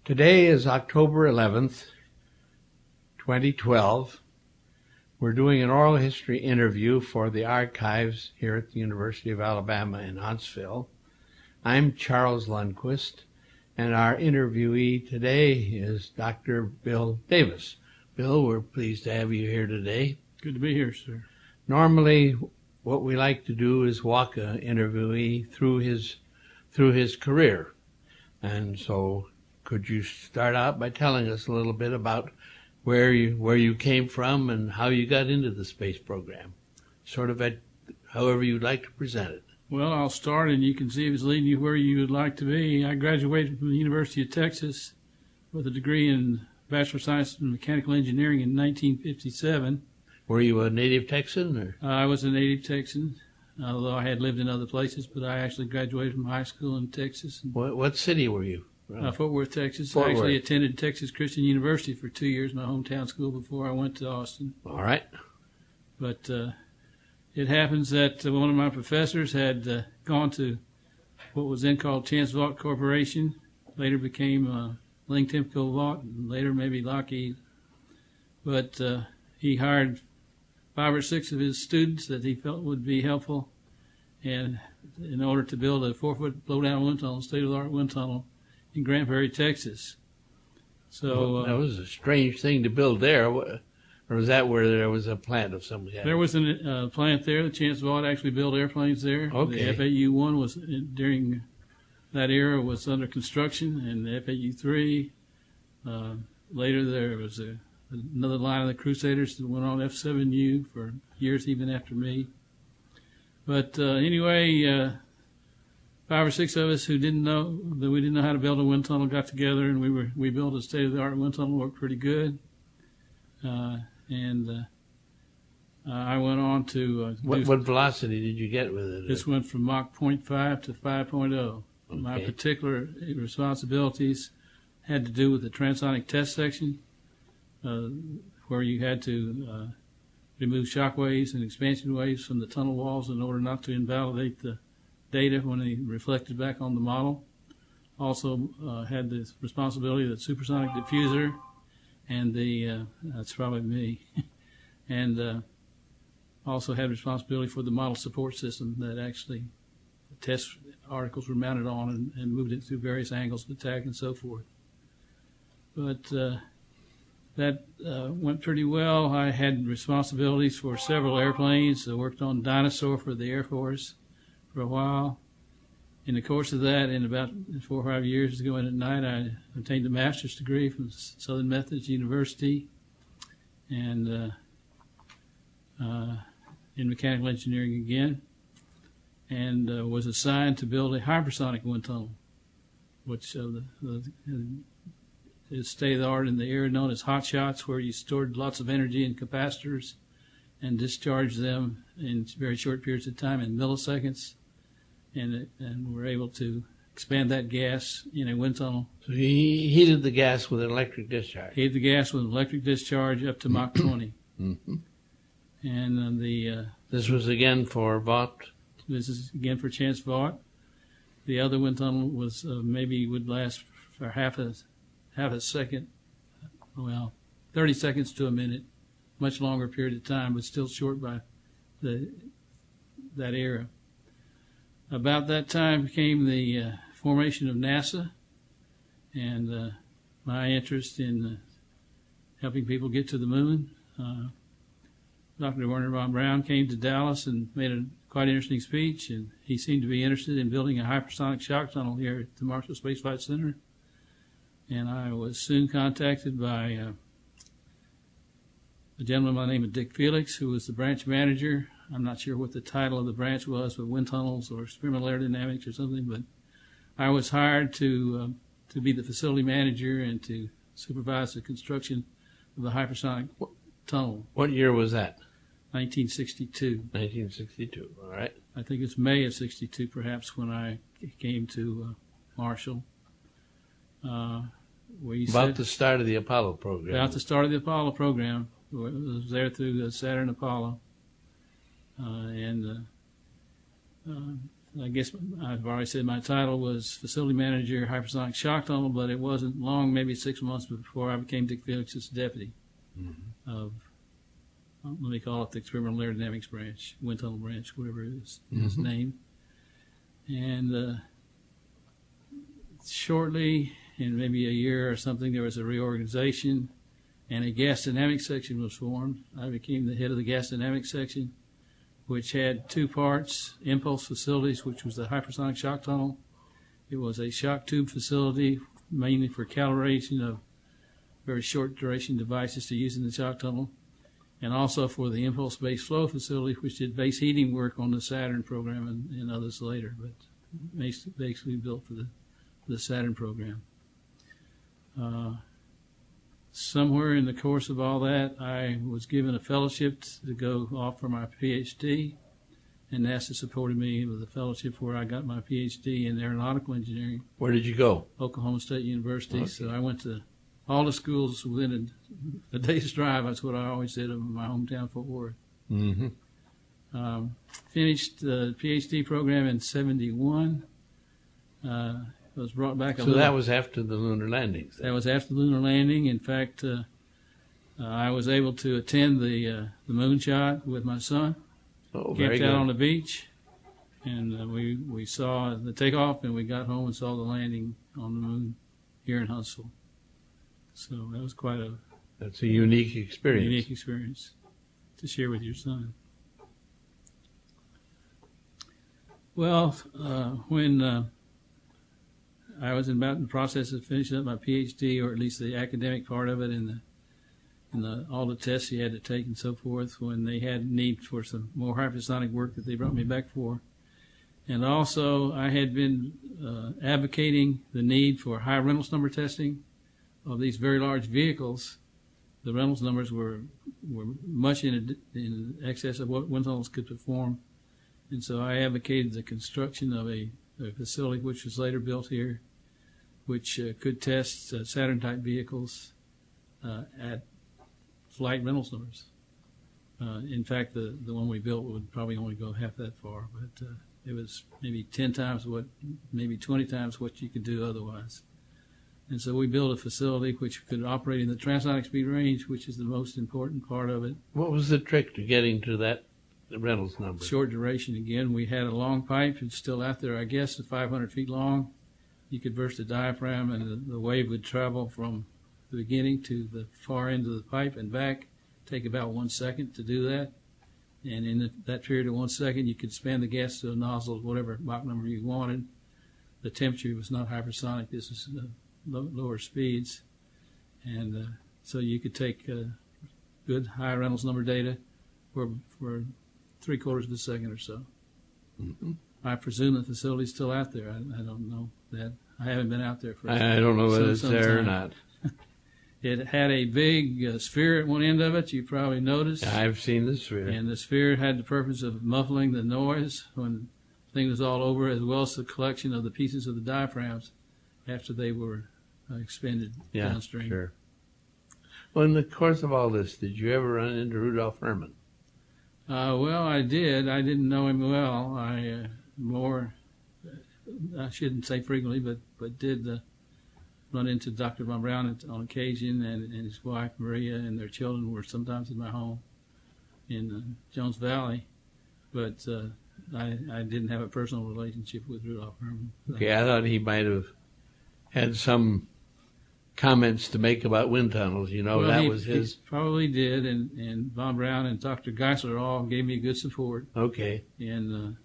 Today is October 11th, 2012. We're doing an oral history interview for the archives here at the University of Alabama in Huntsville. I'm Charles Lundquist, and our interviewee today is Dr. Bill Davis. Bill, we're pleased to have you here today. Good to be here, sir. Normally, what we like to do is walk an interviewee through his career. And so could you start out by telling us a little bit about where you came from and how you got into the space program, sort of at however you'd like to present it? Well, I'll start, and you can see if it's leading you where you would like to be. I graduated from the University of Texas with a degree in Bachelor of Science in Mechanical Engineering in 1957. Were you a native Texan? Or? I was a native Texan, although I had lived in other places, but I actually graduated from high school in Texas. What city were you? Fort Worth, Texas. Fort I actually Worth. attended Texas Christian University for 2 years, my hometown school, before I went to Austin. All right. But it happens that one of my professors had gone to what was then called Chance Vought Corporation, later became Ling Temco Vought, and later maybe Lockheed. But he hired 5 or 6 of his students that he felt would be helpful, and in order to build a 4-foot blow-down wind tunnel, state-of-the-art wind tunnel in Grand Prairie, Texas. So that was a strange thing to build there, or was that where there was a plant of some kind? There was a plant there. The Chance Vought actually built airplanes there. Okay. The FAU-1 was during that era was under construction, and the FAU-3. Later there was another line of the Crusaders that went on F-7U for years even after me. But anyway, 5 or 6 of us who didn't know how to build a wind tunnel got together, and we built a state-of-the-art wind tunnel. Worked pretty good. And I went on to what velocity did you get with it? This went from Mach 0.5 to 5.0. Okay. My particular responsibilities had to do with the transonic test section, where you had to remove shock waves and expansion waves from the tunnel walls in order not to invalidate the data when they reflected back on the model. Also had the responsibility of the supersonic diffuser, and that's probably me, and also had responsibility for the model support system that actually test articles were mounted on and moved it through various angles of attack and so forth. But that went pretty well. I had responsibilities for several airplanes. I worked on Dinosaur for the Air Force for a while. In the course of that, in about 4 or 5 years ago and at night, I obtained a master's degree from Southern Methodist University and in mechanical engineering again, and was assigned to build a hypersonic wind tunnel, which is state-of-the-art in the era known as hot shots, where you stored lots of energy in capacitors and discharged them in very short periods of time in milliseconds, and were able to expand that gas in a wind tunnel. So he heated the gas with an electric discharge. Heated the gas with an electric discharge up to Mach 20. Mm-hmm. And this was again for Vought? This is again for Chance Vought. The other wind tunnel was maybe would last for half a second, well, 30 seconds to a minute, much longer period of time, but still short by that era. About that time came the formation of NASA, and my interest in helping people get to the moon. Dr. Werner von Braun came to Dallas and made a quite interesting speech, and he seemed to be interested in building a hypersonic shock tunnel here at the Marshall Space Flight Center. And I was soon contacted by a gentleman by the name of Dick Felix, who was the branch manager. I'm not sure what the title of the branch was, but wind tunnels or experimental aerodynamics or something. But I was hired to be the facility manager and to supervise the construction of the hypersonic tunnel. What year was that? 1962. 1962, all right. I think it's May of 62, perhaps, when I came to Marshall. About the start of the Apollo program. About the start of the Apollo program. I was there through the Saturn Apollo. And I guess I've already said my title was Facility Manager, Hypersonic Shock Tunnel, but it wasn't long, maybe 6 months before I became Dick Felix's deputy of, let me call it the Experimental Aerodynamics Branch, Wind Tunnel Branch, whatever it is his name. And shortly, in maybe a year or something, there was a reorganization, and a gas dynamics section was formed. I became the head of the gas dynamics section, which had two parts: impulse facilities, which was the hypersonic shock tunnel. It was a shock tube facility, mainly for calibration of very short duration devices to use in the shock tunnel, and also for the impulse base flow facility, which did base heating work on the Saturn program and others later, but basically built for the Saturn program. Somewhere in the course of all that, I was given a fellowship to go off for my PhD, and NASA supported me with a fellowship where I got my PhD in aeronautical engineering. Where did you go? Oklahoma State University. Okay. So I went to all the schools within a day's drive. That's what I always did in my hometown, Fort Worth. Finished the PhD program in '71. Was brought back So that was after the lunar landings. That was after the lunar landing. In fact, I was able to attend the moonshot with my son. Oh, very Camped out good. on the beach, and we saw the takeoff, and we got home and saw the landing on the moon here in Huntsville. So that was quite a That's a unique experience. unique experience to share with your son. Well, when I was about in the process of finishing up my PhD, or at least the academic part of it, and all the tests you had to take and so forth, when they had need for some more hypersonic work that they brought me back for. And also, I had been advocating the need for high Reynolds number testing of these very large vehicles. The Reynolds numbers were much in excess of what wind tunnels could perform. And so I advocated the construction of a facility which was later built here, which could test Saturn-type vehicles at flight Reynolds numbers. In fact, the one we built would probably only go half that far, but it was maybe 10 times maybe 20 times what you could do otherwise. And so we built a facility which could operate in the transonic speed range, which is the most important part of it. What was the trick to getting to that Reynolds number? Short duration again. We had a long pipe. It's still out there, I guess, 500 feet long. You could burst the diaphragm, and the wave would travel from the beginning to the far end of the pipe and back. Take about 1 second to do that. And in that period of 1 second, you could span the gas to a nozzle, whatever Mach number you wanted. The temperature was not hypersonic. This was lower speeds. And so you could take good high Reynolds number data for 3/4 of a second or so. I presume the facility's still out there. I don't know that. I haven't been out there for I don't know whether it's some there or time. not. It had a big sphere at one end of it, you probably noticed. I've seen the sphere. And the sphere had the purpose of muffling the noise when the thing was all over, as well as the collection of the pieces of the diaphragms after they were expended downstream. Sure. Well, in the course of all this, did you ever run into Rudolf Herman? Well, I did. I didn't know him well. I shouldn't say frequently, but did run into Dr. Von Braun on occasion, and his wife Maria and their children were sometimes in my home in Jones Valley, but I didn't have a personal relationship with Rudolf Herman. Okay, I thought he might have had some comments to make about wind tunnels. You know, Well, that he was his. probably did, and Von Braun and Dr. Geisler all gave me good support Okay. in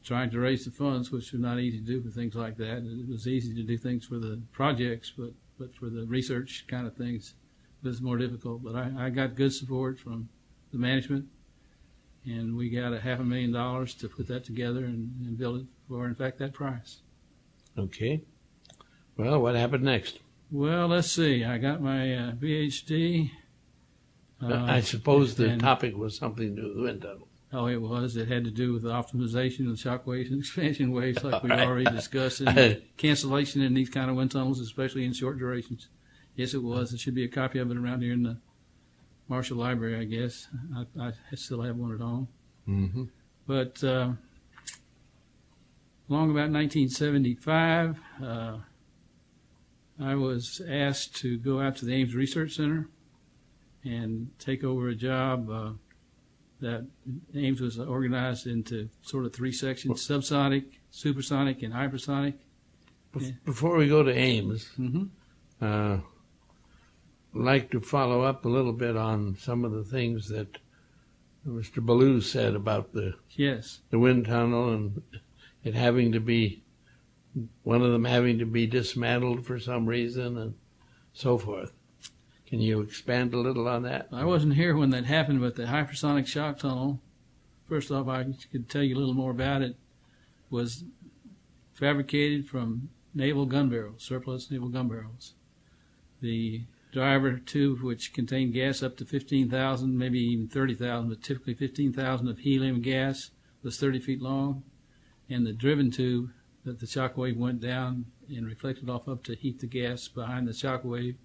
trying to raise the funds, which was not easy to do for things like that. It was easy to do things for the projects, but for the research kind of things, it was more difficult. But I got good support from the management, and we got $500,000 to put that together and build it for, in fact, that price. Okay. Well, what happened next? Well, let's see. I got my PhD. I suppose the and- topic was something to do with wind tunnels. Oh, it was. It had to do with the optimization of shock waves and expansion waves, like we Right. already discussed, and cancellation in these kind of wind tunnels, especially in short durations. Yes, it was. There should be a copy of it around here in the Marshall Library, I guess. I still have one at home. Mm-hmm. But along about 1975, I was asked to go out to the Ames Research Center and take over a job that Ames was organized into sort of three sections: subsonic, supersonic, and hypersonic. Before we go to Ames, Mm-hmm. I'd like to follow up a little bit on some of the things that Mr. Ballou said about the Yes. wind tunnel and it having to be, one of them having to be dismantled for some reason and so forth. Can you expand a little on that? I wasn't here when that happened, but the hypersonic shock tunnel, first off, I could tell you a little more about it, was fabricated from naval gun barrels, surplus naval gun barrels. The driver tube, which contained gas up to 15,000, maybe even 30,000, but typically 15,000 of helium gas, was 30 feet long, and the driven tube that the shock wave went down and reflected off up to heat the gas behind the shock wave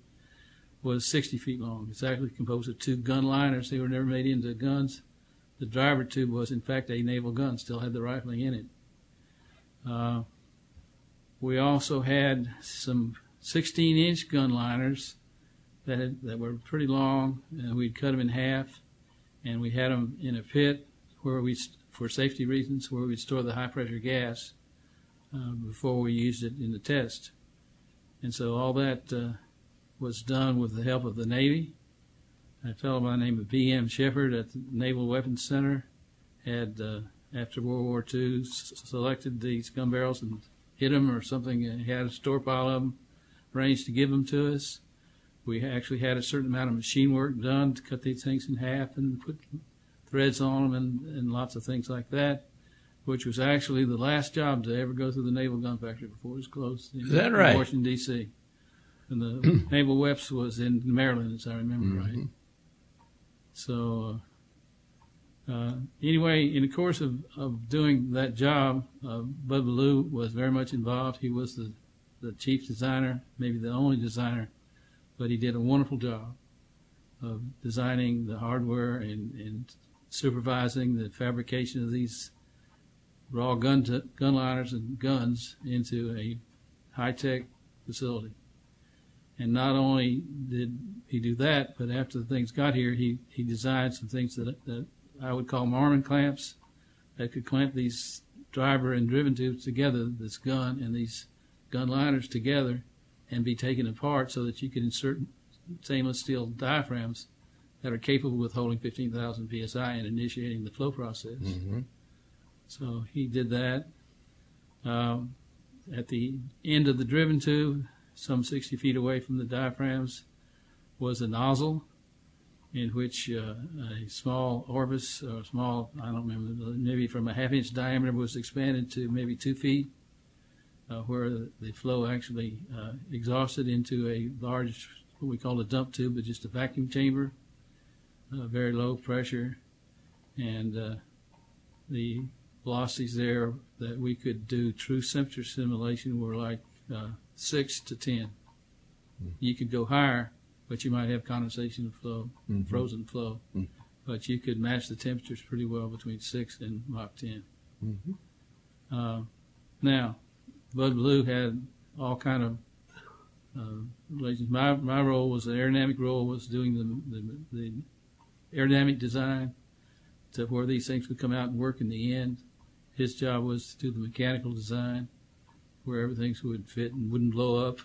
was 60 feet long. It's actually composed of two gun liners. They were never made into guns. The driver tube was, in fact, a naval gun, still had the rifling in it. We also had some 16-inch gun liners that were pretty long, and we'd cut them in half, and we had them in a pit where for safety reasons, where we'd store the high-pressure gas before we used it in the test. And so all that was done with the help of the Navy. A fellow by the name of B.M. Shepard at the Naval Weapons Center had, after World War II, selected these gun barrels and hit them or something. He had a stockpile of them, arranged to give them to us. We actually had a certain amount of machine work done to cut these things in half and put threads on them and lots of things like that, which was actually the last job to ever go through the Naval Gun Factory before it was closed. Is that right? In Washington, D.C. And the Naval Weps was in Maryland, as I remember right. So anyway, in the course of doing that job, Bud Ballou was very much involved. He was the chief designer, maybe the only designer, but he did a wonderful job of designing the hardware and supervising the fabrication of these raw gun liners and guns into a high-tech facility. And not only did he do that, but after the things got here, he designed some things that I would call Marmon clamps that could clamp these driver and driven tubes together, this gun and these gun liners together, and be taken apart so that you could insert stainless steel diaphragms that are capable of holding 15,000 psi and initiating the flow process. Mm-hmm. So he did that. At the end of the driven tube, some 60 feet away from the diaphragms, was a nozzle in which a small orifice, or small, I don't remember, maybe from a half-inch diameter, was expanded to maybe 2 feet, where the flow actually exhausted into a large, what we call a dump tube, but just a vacuum chamber, very low pressure, and the velocities there that we could do true temperature simulation were like 6 to 10. You could go higher, but you might have condensation and flow, frozen flow. But you could match the temperatures pretty well between 6 and Mach 10. Now, Bud Ballou had all kind of relations. My role was the aerodynamic role, was doing the aerodynamic design to where these things would come out and work in the end. His job was to do the mechanical design, where everything would fit and wouldn't blow up.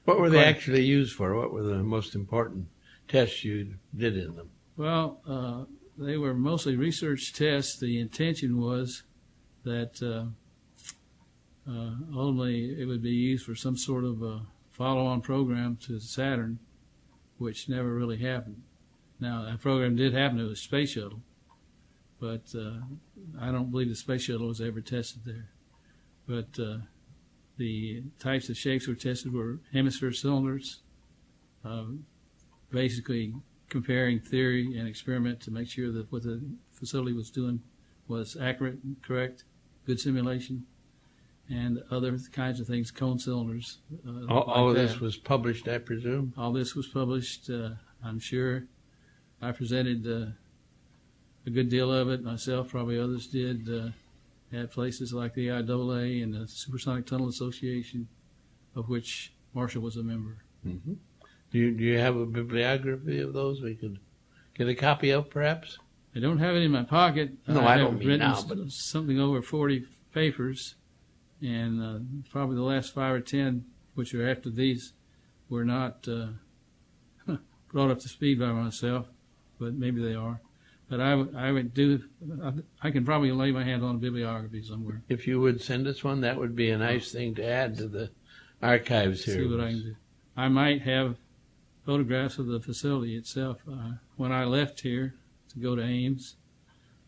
What were they actually used for? What were the most important tests you did in them? Well, they were mostly research tests. The intention was that ultimately it would be used for some sort of a follow-on program to Saturn, which never really happened. Now, that program did happen. It was Space Shuttle, but I don't believe the Space Shuttle was ever tested there. But the types of shapes were tested were hemisphere cylinders, basically comparing theory and experiment to make sure that what the facility was doing was accurate and correct, good simulation, and other kinds of things, cone cylinders. All of this was published, I presume? All this was published, I'm sure. I presented a good deal of it myself, probably others did. at places like the IAA and the Supersonic Tunnel Association, of which Marshall was a member. Mm-hmm. Do you have a bibliography of those we could get a copy of, perhaps? I don't have it in my pocket. No, I don't mean now, but something over 40 papers, and probably the last 5 or 10, which are after these, were not brought up to speed by myself, but maybe they are. But I can probably lay my hand on a bibliography somewhere. If you would send us one, that would be a nice thing to add to the archives here. See what I can do. I might have photographs of the facility itself. When I left here to go to Ames,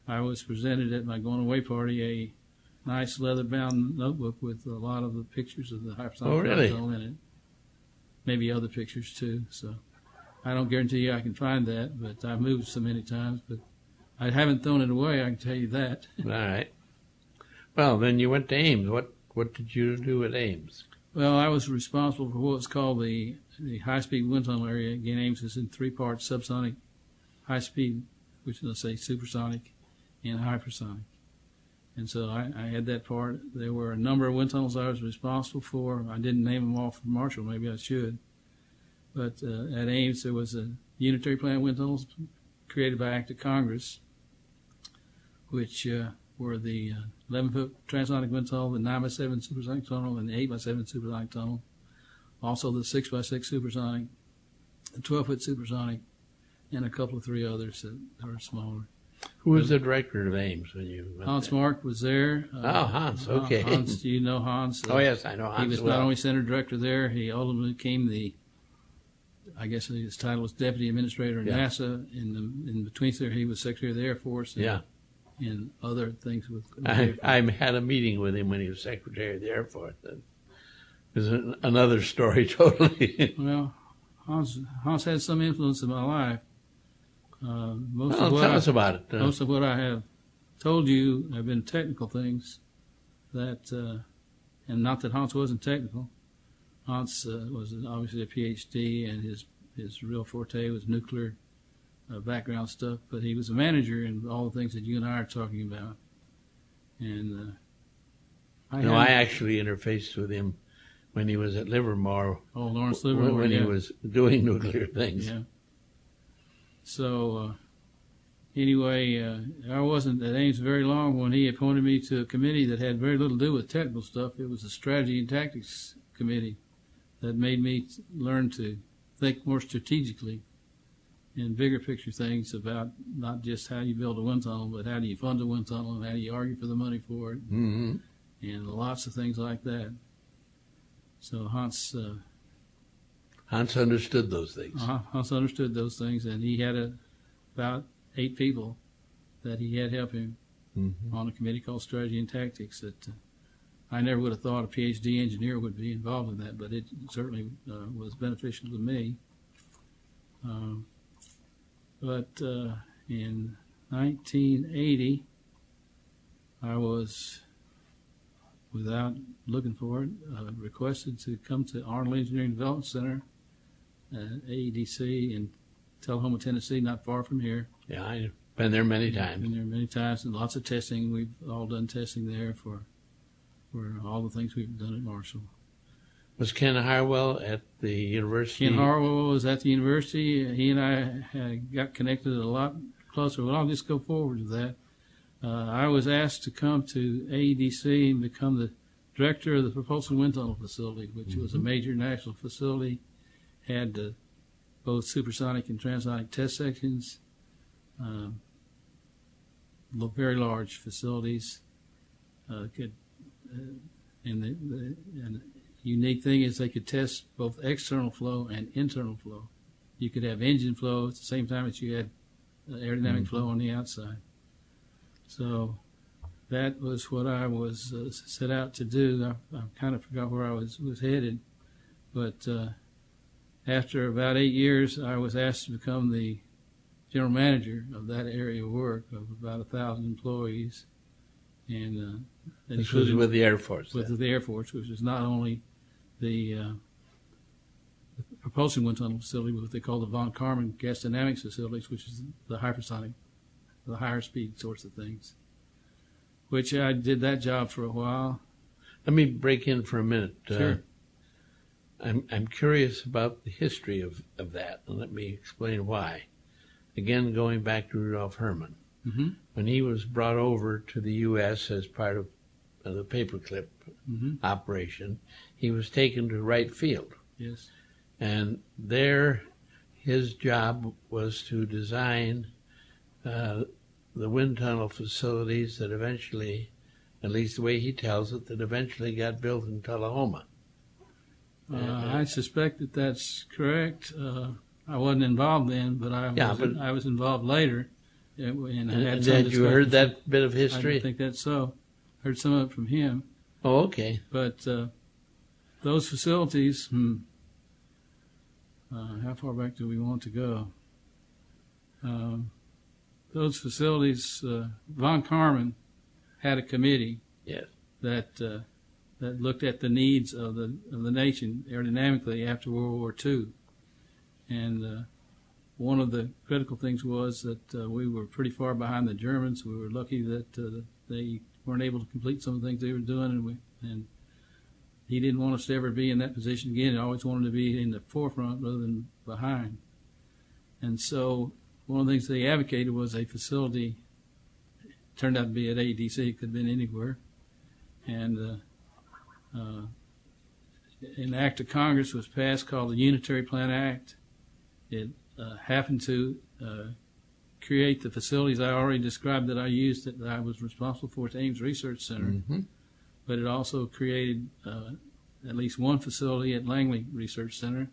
I was presented at my going away party a nice leather-bound notebook with a lot of the pictures of the Hypersonic Tunnel in it. Maybe other pictures too. So I don't guarantee you I can find that, but I've moved so many times. But I haven't thrown it away, I can tell you that. All right. Well, then you went to Ames. What did you do at Ames? Well, I was responsible for what's called the high-speed wind tunnel area. Again, Ames is in 3 parts: subsonic, high-speed, which is, let's say, supersonic, and hypersonic. And so I had that part. There were a number of wind tunnels I was responsible for. I didn't name them all for Marshall. Maybe I should. But at Ames, there was a unitary plan wind tunnels created by Act of Congress, which were the 11-foot transonic wind tunnel, the 9x7 supersonic tunnel, and the 8x7 supersonic tunnel. Also the 6x6 supersonic, the 12-foot supersonic, and a couple of 3 others that are smaller. Who was the director of Ames when you went Hans there? Mark was there. Hans, okay. Hans, do you know Hans? Oh, yes, I know Hans. He was not only center director there, he ultimately became I guess his title was Deputy Administrator at NASA. In between there, he was Secretary of the Air Force. And other things with I had a meeting with him when he was Secretary of the Air Force. It was another story totally. Well, Hans had some influence in my life. Tell us about it. Most of what I have told you have been technical things that, and not that Hans wasn't technical. Hans was obviously a PhD, and his real forte was nuclear background stuff, but he was a manager in all the things that you and I are talking about. And I actually interfaced with him when he was at Livermore. Oh, Lawrence Livermore. When he was doing nuclear things. Yeah. So, anyway, I wasn't at Ames very long when he appointed me to a committee that had very little to do with technical stuff. It was a strategy and tactics committee that made me learn to think more strategically in bigger picture things about not just how you build a wind tunnel, but how do you fund a wind tunnel and how do you argue for the money for it, and lots of things like that. So Hans understood those things. Hans understood those things, and he had about 8 people that he had help him on a committee called Strategy and Tactics that I never would have thought a PhD engineer would be involved in that, but it certainly was beneficial to me. But in 1980, I was, without looking for it, requested to come to Arnold Engineering Development Center, AEDC, in Tullahoma, Tennessee, not far from here. Yeah, I've been there many times. Been there many times, and lots of testing. We've all done testing there for all the things we've done at Marshall. Was Ken Harwell at the university? Ken Harwell was at the university. He and I got connected a lot closer. Well, I'll just go forward to that. I was asked to come to AEDC and become the director of the Propulsion Wind Tunnel Facility, which was a major national facility, had both supersonic and transonic test sections, very large facilities. And the unique thing is they could test both external flow and internal flow. You could have engine flow at the same time as you had aerodynamic flow on the outside. So that was what I was set out to do. I kind of forgot where I was headed, but after about 8 years, I was asked to become the general manager of that area of work of about 1,000 employees. And this was with the Air Force. With the Air Force, which is not only the propulsion wind tunnel facility, but what they call the von Karman gas dynamics facilities, which is the hypersonic, the higher speed sorts of things. which I did that job for a while. Let me break in for a minute. Sure. I'm curious about the history of that, and let me explain why. Again, going back to Rudolf Herman. Mm-hmm. When he was brought over to the U.S. as part of the paperclip operation, he was taken to Wright Field. Yes. And there, his job was to design the wind tunnel facilities that eventually, at least the way he tells it, that eventually got built in Tullahoma. I suspect that that's correct. I wasn't involved then, but I was involved later. And had you heard that bit of history? I think that's so. Heard some of it from him. Oh, okay. But those facilities, how far back do we want to go? Those facilities, von Karman had a committee that looked at the needs of the nation aerodynamically after World War II. And one of the critical things was that we were pretty far behind the Germans. We were lucky that they weren't able to complete some of the things they were doing, and he didn't want us to ever be in that position again. He always wanted to be in the forefront rather than behind. And so one of the things they advocated was a facility. It turned out to be at AEDC. It could have been anywhere. And an act of Congress was passed called the Unitary Plan Act. It happened to create the facilities I already described that I used, that I was responsible for at the Ames Research Center. Mm-hmm. But it also created at least one facility at Langley Research Center.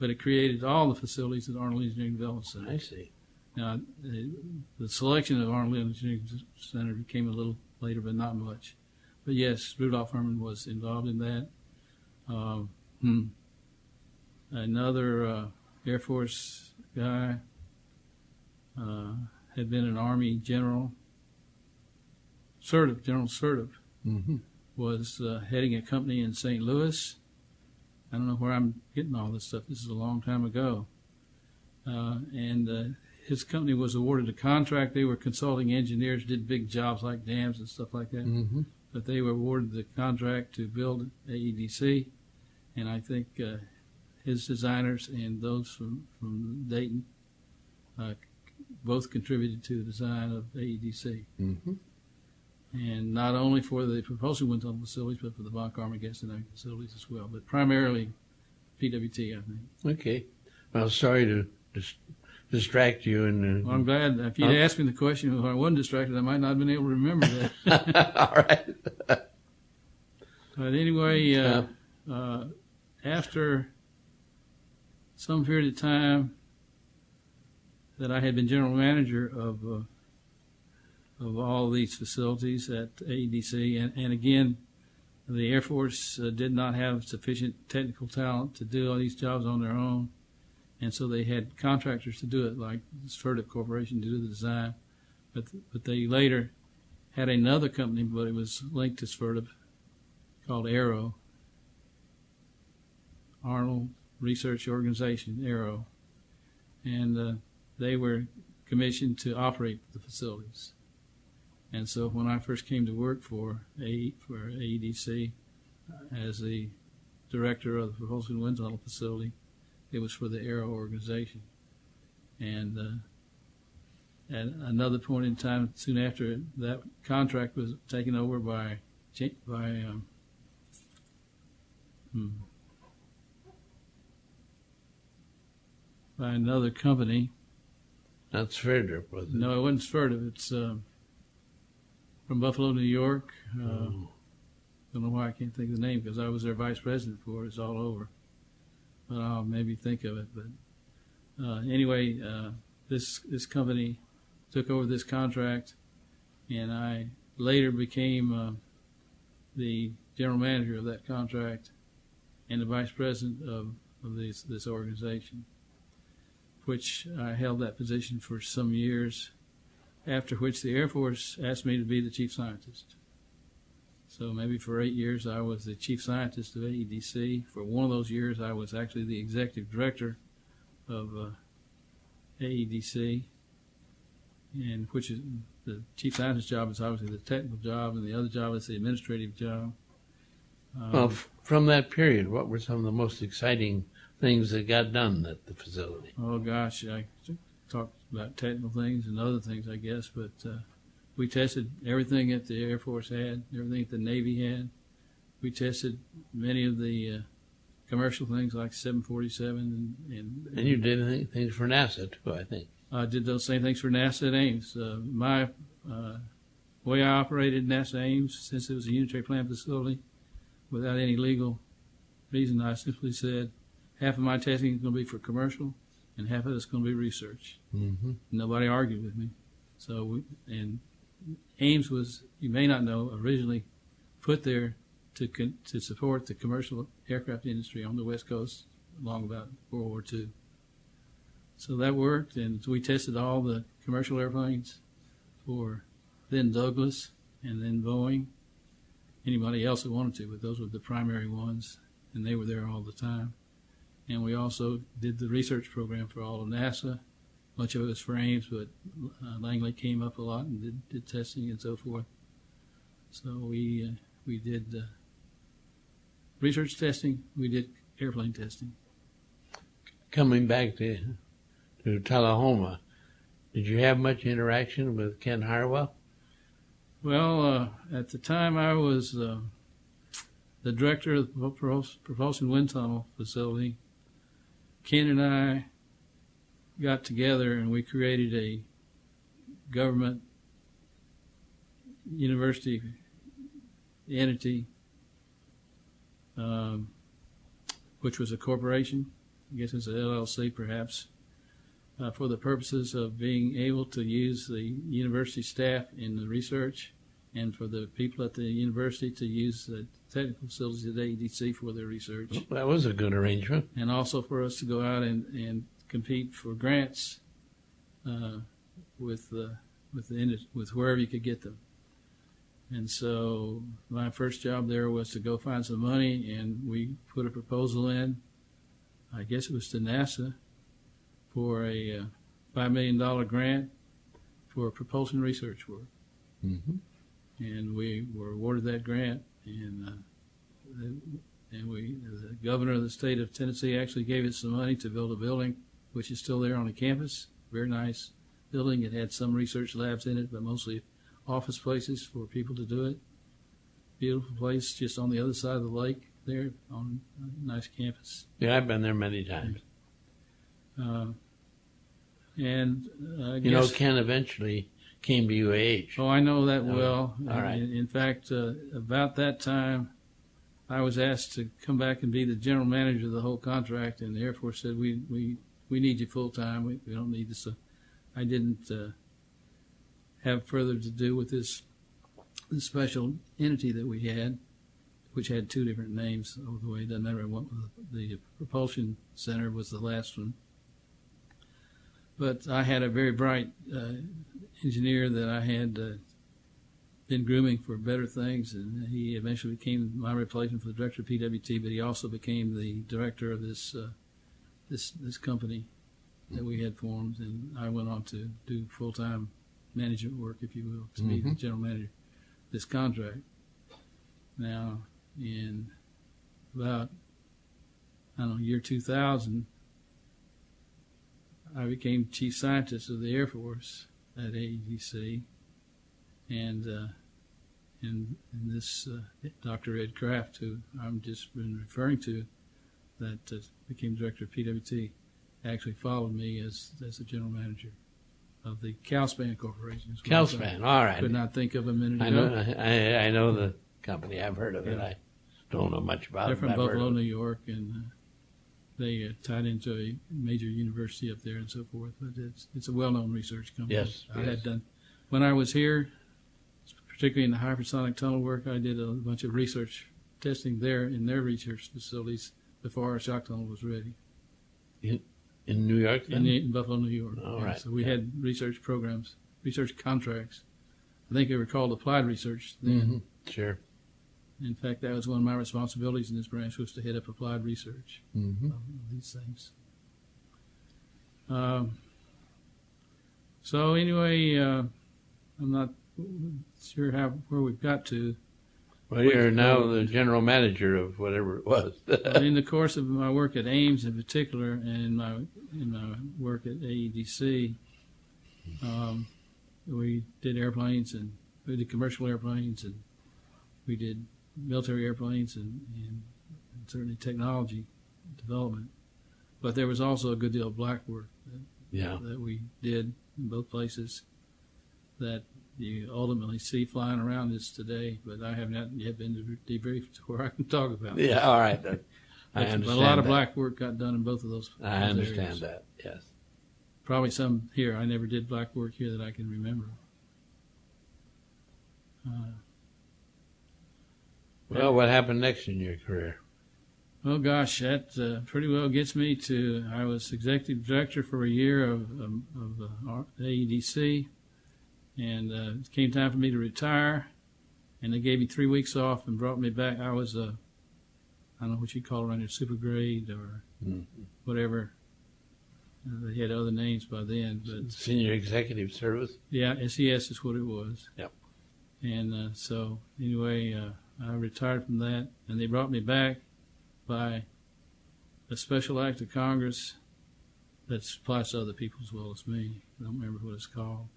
But it created all the facilities at Arnold Engineering Development Center. I see. Now, the selection of Arnold Engineering Center became a little later, but not much. But yes, Rudolf Herman was involved in that. Another Air Force guy had been an Army general. General Sertiv, was heading a company in St. Louis. I don't know where I'm getting all this stuff. This is a long time ago. And his company was awarded a contract. They were consulting engineers, did big jobs like dams and stuff like that. Mm-hmm. But they were awarded the contract to build AEDC. And I think his designers and those from Dayton both contributed to the design of AEDC. Mm-hmm. And not only for the propulsion wind tunnel facilities, but for the von Karman gas dynamic facilities as well. But primarily PWT, I think. Okay. Well, sorry to distract you. Well, I'm glad. If you'd asked me the question, if I wasn't distracted, I might not have been able to remember that. All right. But anyway, after some period of time that I had been general manager of all these facilities at AEDC, and again, the Air Force did not have sufficient technical talent to do all these jobs on their own, and so they had contractors to do it, like the Sertiv Corporation, to do the design. But they later had another company, but it was linked to Sertiv, called Aero, Arnold Research Organization, Aero, and they were commissioned to operate the facilities. And so when I first came to work for AEDC as the director of the propulsion wind tunnel facility, it was for the Aero organization. And at another point in time, soon after, that contract was taken over by another company. That's Sverdrup, wasn't it? No, it wasn't Sverdrup. It's from Buffalo, New York. Don't know why I can't think of the name, because I was their vice president for it. It's all over. But I'll maybe think of it. But anyway, this company took over this contract, and I later became the general manager of that contract and the vice president of this organization, which I held that position for some years, after which the Air Force asked me to be the chief scientist. So maybe for 8 years I was the chief scientist of AEDC. For one of those years I was actually the executive director of AEDC, and which is the chief scientist job is obviously the technical job, and the other job is the administrative job. Well, from that period, what were some of the most exciting things that got done at the facility? Oh gosh, I talked about technical things and other things, I guess, but we tested everything that the Air Force had, everything that the Navy had. We tested many of the commercial things like 747 And you did things for NASA too, I think. I did those same things for NASA at Ames. My way I operated NASA Ames, since it was a unitary plant facility, without any legal reason, I simply said, half of my testing is going to be for commercial, and half of it's going to be research. Mm-hmm. Nobody argued with me. So, and Ames was, you may not know, originally put there to support the commercial aircraft industry on the West Coast along about World War II. So that worked, and we tested all the commercial airplanes for then Douglas and then Boeing, anybody else that wanted to, but those were the primary ones, and they were there all the time. And we also did the research program for all of NASA. Much of it was for Ames, but Langley came up a lot and did testing and so forth. So we did research testing, we did airplane testing. Coming back to Tullahoma, did you have much interaction with Ken Harwell? Well, at the time I was the director of the Propulsion Wind Tunnel facility. Ken and I got together and we created a government university entity, which was a corporation, I guess it's an LLC perhaps, for the purposes of being able to use the university staff in the research and for the people at the university to use the technical facilities at AEDC for their research. Well, that was a good arrangement. And also for us to go out and compete for grants with wherever you could get them. And so my first job there was to go find some money, and we put a proposal in, I guess it was to NASA, for a $5 million grant for propulsion research work. Mm-hmm. And we were awarded that grant, and the governor of the state of Tennessee actually gave us some money to build a building, which is still there on the campus. Very nice building. It had some research labs in it, but mostly office places for people to do it. Beautiful place, just on the other side of the lake there, on a nice campus. Yeah, I've been there many times. You know, Ken eventually came to UAH. Oh, I know that well. All right. In fact, about that time, I was asked to come back and be the general manager of the whole contract, and the Air Force said, we need you full time. We don't need this. I didn't have further to do with this special entity that we had, which had two different names over the way. It doesn't matter what. The Propulsion Center was the last one. But I had a very bright engineer that I had been grooming for better things, and he eventually became my replacement for the director of PWT, but he also became the director of this company that we had formed, and I went on to do full-time management work, if you will, to be the general manager of this contract. Now, in about, year 2000, I became chief scientist of the Air Force at AEDC, and this Dr. Ed Kraft, who I'm just been referring to, that became director of PWT, actually followed me as the general manager of the Calspan Corporation. Calspan, all right. Could not think of a minute ago. I know the company. I've heard of it. I don't know much about it. They're from Buffalo, New York, and they tied into a major university up there and so forth. But it's a well-known research company. Yes. I had done, when I was here, particularly in the Hypersonic Tunnel work, I did a bunch of research testing there in their research facilities before our shock tunnel was ready. In New York then? In Buffalo, New York. All right. So we had research programs, research contracts. I think they were called applied research then. Mm-hmm. Sure. In fact, that was one of my responsibilities in this branch, was to head up applied research of these things. So anyway, I'm not sure where we've got to. Well, you're now the general manager of whatever it was. In the course of my work at Ames in particular, and in my work at AEDC, we did airplanes, and we did commercial airplanes, and we did military airplanes, and certainly technology development. But there was also a good deal of black work that we did in both places that you ultimately see flying around us today, but I have not yet been debriefed to where I can talk about it. Yeah, all right. I understand. But a lot of black work got done in both of those I understand areas. that, yes. Probably some here. I never did black work here that I can remember. Well, what happened next in your career? Well, gosh, that pretty well gets me to, I was executive director for a year of AEDC, and it came time for me to retire, and they gave me 3 weeks off and brought me back. I was I don't know what you call it around here, super grade or whatever. They had other names by then. But Senior Executive Service? Yeah, SES is what it was. Yep. And so anyway, I retired from that, and they brought me back by a special act of Congress that applies to other people as well as me. I don't remember what it's called.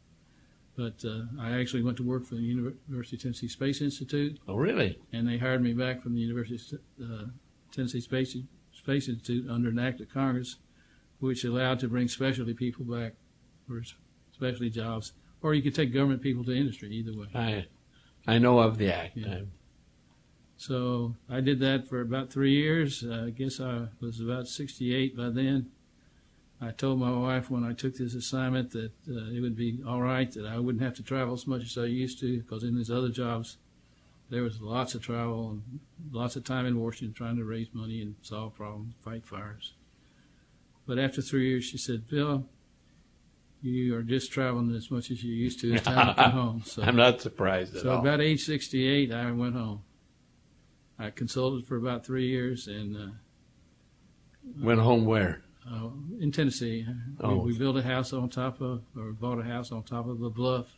But I actually went to work for the University of Tennessee Space Institute. Oh, really? And they hired me back from the University of Tennessee Space Institute under an act of Congress, which allowed to bring specialty people back for specialty jobs. Or you could take government people to industry, either way. I know of the act. Yeah. So I did that for about 3 years. I guess I was about 68 by then. I told my wife when I took this assignment that it would be all right, that I wouldn't have to travel as much as I used to, because in these other jobs there was lots of travel and lots of time in Washington trying to raise money and solve problems, fight fires. But after 3 years, she said, "Bill, you are just traveling as much as you used to. It's time to come home." So, I'm not surprised at all. So about age 68, I went home. I consulted for about 3 years and went home where? In Tennessee. Oh. We built a house on top of, or bought a house on top of a bluff.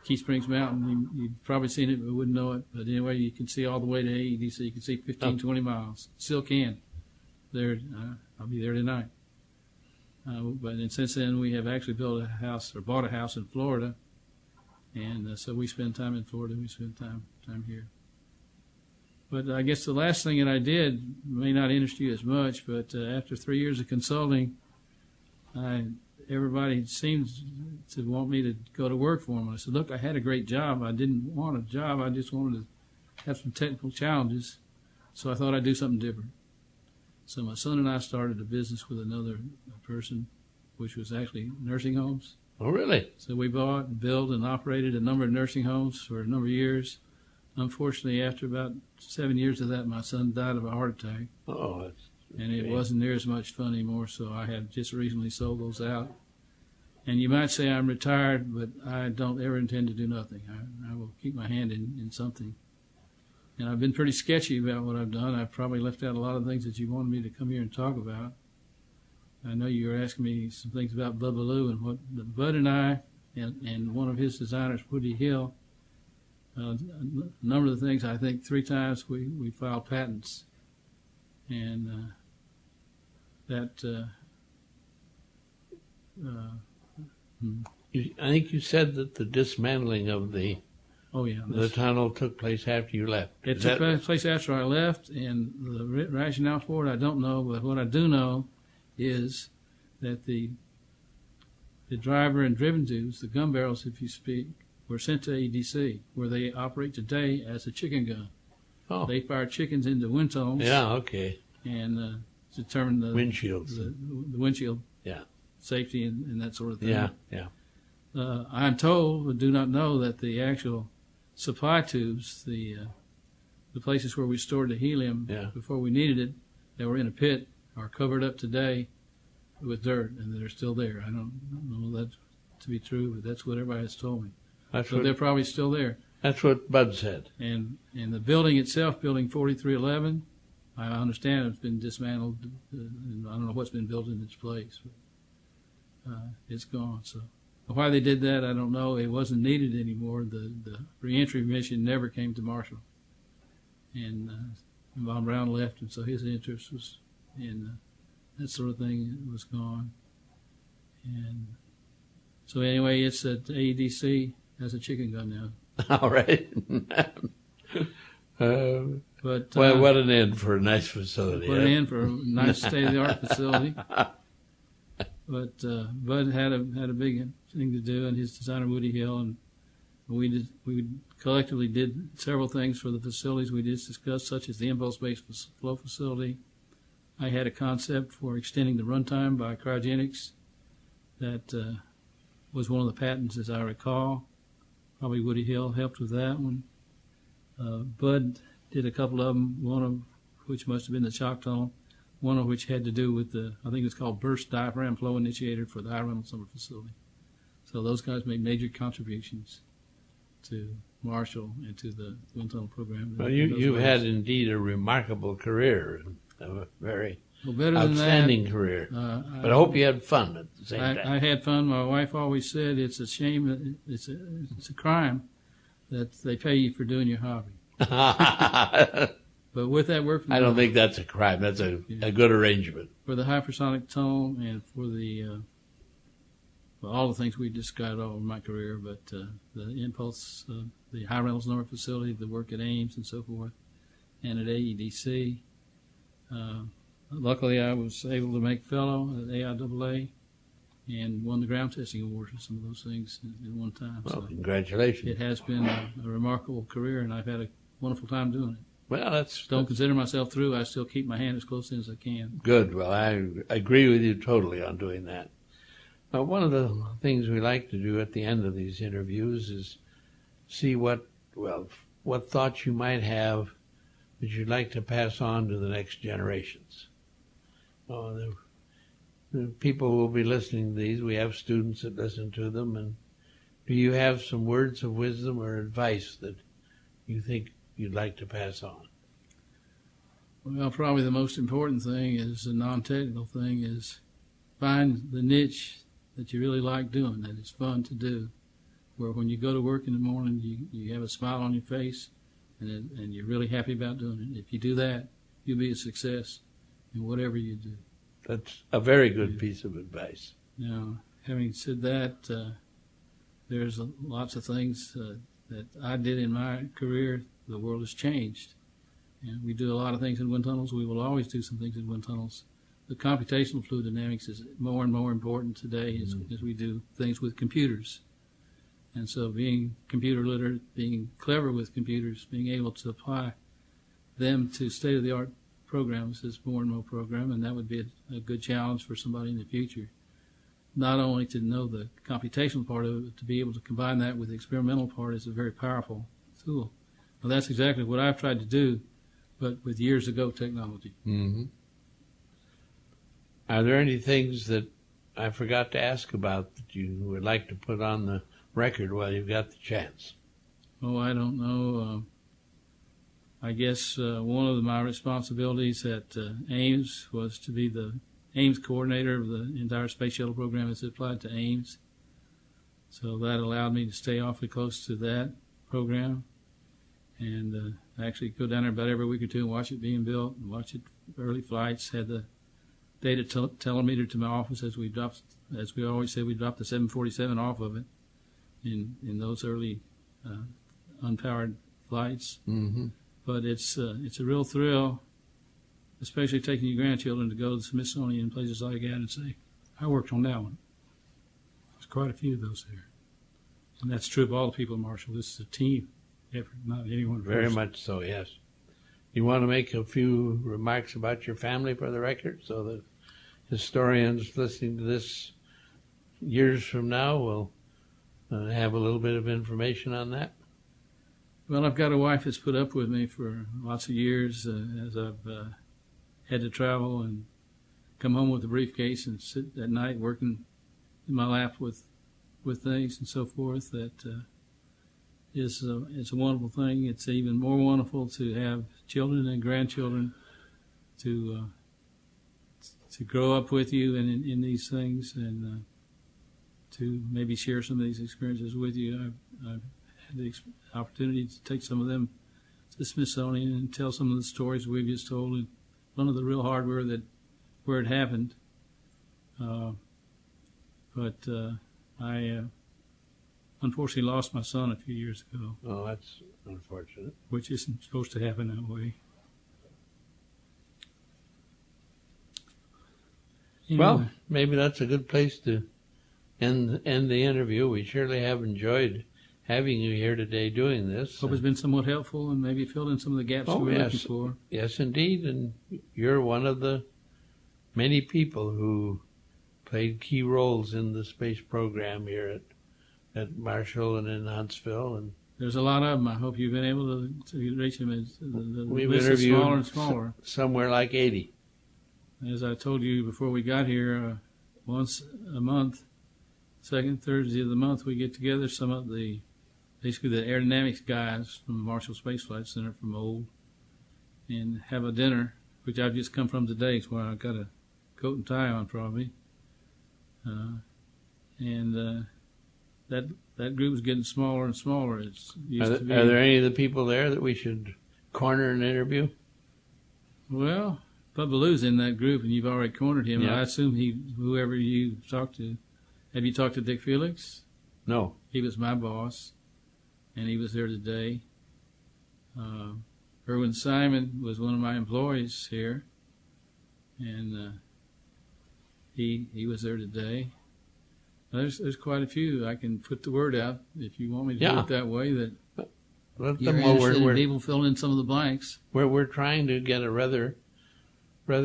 Key Springs Mountain, you've probably seen it but wouldn't know it. But anyway, you can see all the way to AEDC. You can see 15, 20 miles. Still can. There, I'll be there tonight. But since then, we have actually built a house, or bought a house in Florida. And so we spend time in Florida. We spend time here. But I guess the last thing that I did may not interest you as much, but after 3 years of consulting, everybody seemed to want me to go to work for them. I said, look, I had a great job. I didn't want a job. I just wanted to have some technical challenges. So I thought I'd do something different. So my son and I started a business with another person, which was actually nursing homes. Oh, really? So we bought and built and operated a number of nursing homes for a number of years. Unfortunately, after about 7 years of that, my son died of a heart attack. Oh, that's and it wasn't near as much fun anymore, so I have just recently sold those out. And you might say I'm retired, but I don't ever intend to do nothing. I will keep my hand in something. And I've been pretty sketchy about what I've done. I've probably left out a lot of things that you wanted me to come here and talk about. I know you were asking me some things about Bubba Lou and what Bud and I and one of his designers, Woody Hill, a number of the things, I think 3 times we filed patents. And I think you said that the dismantling of the tunnel took place after you left. It took place after I left, and the rationale for it I don't know, but what I do know is that the driver and driven tubes, the gun barrels, if you speak, were sent to AEDC, where they operate today as a chicken gun. Oh. They fire chickens into wind tunnels. Yeah, okay. And determine the windshields, the windshield safety and that sort of thing. Yeah. I'm told, but do not know, that the actual supply tubes, the places where we stored the helium before we needed it, that were in a pit, are covered up today with dirt, and they're still there. I don't know that to be true, but that's what everybody has told me. So they're probably still there. That's what Bud said. And the building itself, Building 4311, I understand it's been dismantled. And I don't know what's been built in its place, but it's gone. So Why they did that, I don't know. It wasn't needed anymore. The reentry mission never came to Marshall. And Von Braun left, and so his interest was in that sort of thing was gone. And so anyway, it's at AEDC as a chicken gun now. All right. But well, what an end for a nice facility. What an end for a nice state-of-the-art facility. But Bud had a big thing to do, and his designer Woody Hill, and we collectively did several things for the facilities we just discussed, such as the impulse-based flow facility. I had a concept for extending the runtime by cryogenics that was one of the patents, as I recall. Probably Woody Hill helped with that one. Bud did a couple of them, one of which must have been the shock tunnel, one of which had to do with I think it's called burst diaphragm flow initiator for the Reynolds Summer facility. So those guys made major contributions to Marshall and to the wind tunnel program. Well, you've had indeed a remarkable career, a very outstanding career. But I hope you had fun at the same time. I had fun. My wife always said it's a shame, it's a crime that they pay you for doing your hobby. But with that work, I don't think that's a crime. That's a good arrangement. For the hypersonic tunnel and for all the things we described all in my career, but the impulse, the high Reynolds number facility, the work at Ames and so forth, and at AEDC. Luckily, I was able to make fellow at AIAA and won the ground testing award for some of those things at one time. Well, so congratulations. It has been a remarkable career, and I've had a wonderful time doing it. Well, Don't consider myself through. I still keep my hand as close in as I can. Good. Well, I agree with you totally on doing that. One of the things we like to do at the end of these interviews is see what thoughts you might have that you'd like to pass on to the next generations. The people will be listening to these. We have students that listen to them. And do you have some words of wisdom or advice that you think you'd like to pass on? Well, probably the most important thing is a non-technical thing is find the niche that you really like doing, that it's fun to do, where when you go to work in the morning, you have a smile on your face and you're really happy about doing it. If you do that, you'll be a success in whatever you do. That's a very good piece of advice. Now, having said that, there's lots of things that I did in my career. The world has changed. And we do a lot of things in wind tunnels. We will always do some things in wind tunnels. The computational fluid dynamics is more and more important today as we do things with computers. And so being computer literate, being clever with computers, being able to apply them to state-of-the-art programs is more and more program, and that would be a good challenge for somebody in the future. Not only to know the computational part of it, but to be able to combine that with the experimental part is a very powerful tool. Well, that's exactly what I've tried to do, but with years ago technology. Mm-hmm. Are there any things that I forgot to ask about that you would like to put on the record while you've got the chance? Oh, I don't know. I guess one of my responsibilities at Ames was to be the Ames coordinator of the entire space shuttle program as it applied to Ames. So that allowed me to stay awfully close to that program and actually go down there about every week or two and watch it being built and watch it early flights. Had the data telemeter to my office as we always say, we dropped the 747 off of it in those early unpowered flights. Mm-hmm. But it's a real thrill, especially taking your grandchildren to go to the Smithsonian and places like that and say, I worked on that one. There's quite a few of those there. And that's true of all the people in Marshall. This is a team effort, not anyone. Very much so, yes. You want to make a few remarks about your family for the record so that historians listening to this years from now will have a little bit of information on that? Well, I've got a wife that's put up with me for lots of years as I've had to travel and come home with a briefcase and sit at night working in my lap with things and so forth. That it's a wonderful thing. It's even more wonderful to have children and grandchildren to grow up with you in these things. And to maybe share some of these experiences with you. I've had the opportunity to take some of them to the Smithsonian and tell some of the stories we've just told, and none of the real hardware where it happened. But I unfortunately lost my son a few years ago. Oh, that's unfortunate. Which isn't supposed to happen that way. Anyway. Well, maybe that's a good place to end the interview. We surely have enjoyed having you here today doing this. Hope it's been somewhat helpful and maybe filled in some of the gaps we were looking for. Yes, indeed. And you're one of the many people who played key roles in the space program here at Marshall and in Huntsville. And there's a lot of them. I hope you've been able to reach them. We've interviewed smaller and smaller. Somewhere like 80. As I told you before we got here, once a month, second Thursday of the month, we get together some of basically the aerodynamics guys from the Marshall Space Flight Center from old, and have a dinner, which I've just come from today. It's why I've got a coat and tie on probably. That group is getting smaller and smaller. Are there any of the people there that we should corner and interview? Well, Bubba Lou's in that group, and you've already cornered him. Yeah. I assume whoever you talked to. Have you talked to Dick Felix? No. He was my boss, and he was there today. Erwin Simon was one of my employees here, and he was there today. There's quite a few. I can put the word out if you want me to do it that way. That you're interested in people filling in some of the blanks. We're trying to get a rather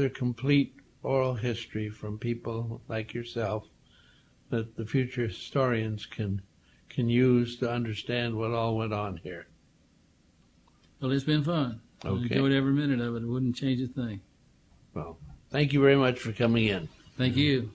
complete oral history from people like yourself that the future historians can use to understand what all went on here. Well, it's been fun. Okay. I enjoyed every minute of it. I wouldn't change a thing. Well, thank you very much for coming in. Thank you.